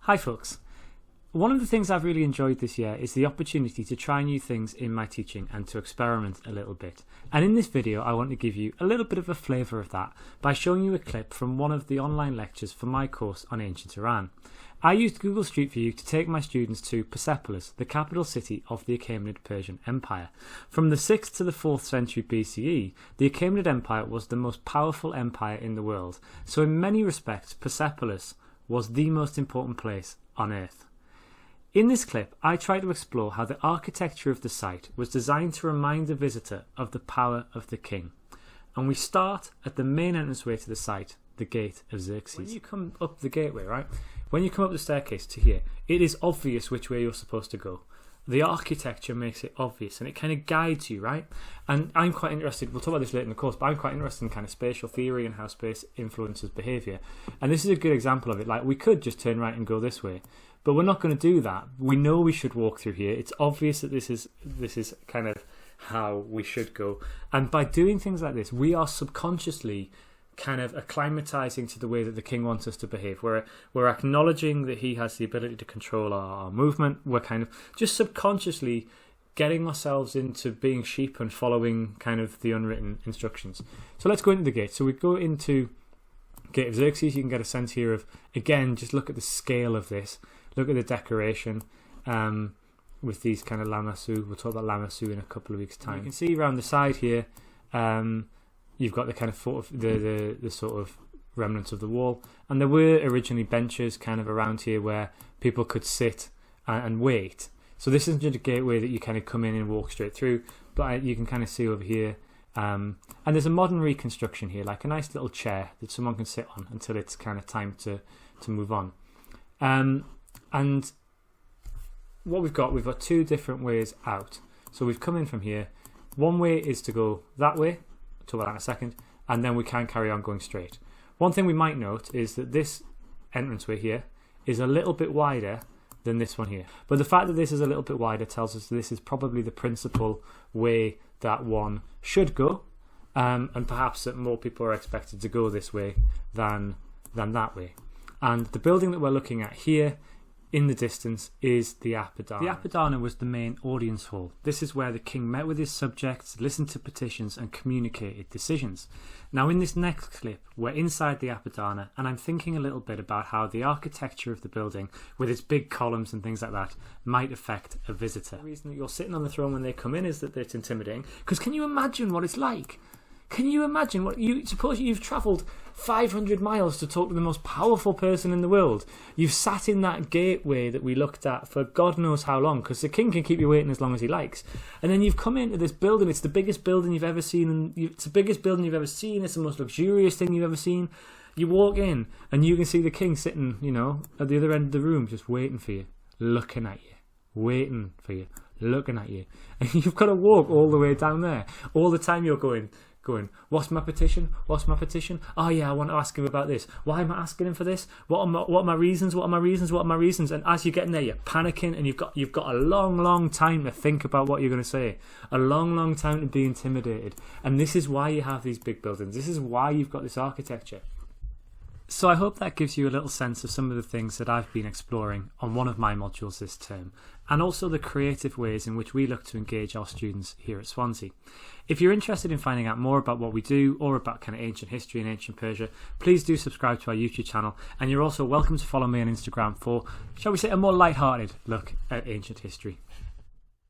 Hi folks. One of the things I've really enjoyed this year is the opportunity to try new things in my teaching and to experiment a little bit. And in this video I want to give you a little bit of a flavour of that by showing you a clip from one of the online lectures for my course on ancient Iran. I used Google Street View to take my students to Persepolis, the capital city of the Achaemenid Persian Empire. From the 6th to the 4th century BCE, the Achaemenid Empire was the most powerful empire in the world, so in many respects Persepolis was the most important place on earth. In this clip, I try to explore how the architecture of the site was designed to remind the visitor of the power of the king. And we start at the main entranceway to the site, the Gate of Xerxes. When you come up the gateway, right? When you come up the staircase to here, it is obvious which way you're supposed to go. The architecture makes it obvious and it kind of guides you, right? And I'm quite interested, we'll talk about this later in the course, but I'm quite interested in kind of spatial theory and how space influences behaviour. And this is a good example of it. Like, we could just turn right and go this way, but we're not going to do that. We know we should walk through here. It's obvious that this is kind of how we should go. And by doing things like this, we are subconsciously kind of acclimatizing to the way that the king wants us to behave. We're acknowledging that he has the ability to control our movement. We're kind of just subconsciously getting ourselves into being sheep and following kind of the unwritten instructions. So let's go into the gate. So we go into Gate of Xerxes. You can get a sense here of, again, just look at the scale of this. Look at the decoration with these kind of lamassu. We'll talk about lamassu in a couple of weeks' time. You can see around the side here, you've got the kind of the sort of remnants of the wall, and there were originally benches kind of around here where people could sit and wait. So this isn't just a gateway that you kind of come in and walk straight through, but you can kind of see over here, and there's a modern reconstruction here, like a nice little chair that someone can sit on until it's kind of time to move on. And what we've got two different ways out. So we've come in from here. One way is to go that way. I'll talk about that in a second, and then we can carry on going straight. One thing we might note is that this entranceway here is a little bit wider than this one here, but the fact that this is a little bit wider tells us that this is probably the principal way that one should go, and perhaps that more people are expected to go this way than that way. And the building that we're looking at here in the distance is the Apadana. The Apadana was the main audience hall. This is where the king met with his subjects, listened to petitions and communicated decisions. Now in this next clip we're inside the Apadana, and I'm thinking a little bit about how the architecture of the building with its big columns and things like that might affect a visitor. The reason that you're sitting on the throne when they come in is that it's intimidating, because can you imagine what it's like? Can you imagine suppose you've travelled 500 miles to talk to the most powerful person in the world. You've sat in that gateway that we looked at for God knows how long, because the king can keep you waiting as long as he likes. And then you've come into this building. It's the biggest building you've ever seen. It's the biggest building you've ever seen. It's the most luxurious thing you've ever seen. You walk in and you can see the king sitting, at the other end of the room, just waiting for you, looking at you, waiting for you, looking at you. And you've got to walk all the way down there. All the time you're going, what's my petition? What's my petition? Oh yeah, I want to ask him about this. Why am I asking him for this? What are my reasons? What are my reasons? What are my reasons? And as you're getting there, you're panicking, and you've got a long time to think about what you're going to say. A long time to be intimidated. And this is why you have these big buildings. This is why you've got this architecture. So I hope that gives you a little sense of some of the things that I've been exploring on one of my modules this term, and also the creative ways in which we look to engage our students here at Swansea. If you're interested in finding out more about what we do, or about kind of ancient history and ancient Persia, please do subscribe to our YouTube channel, and you're also welcome to follow me on Instagram for, shall we say, a more light-hearted look at ancient history.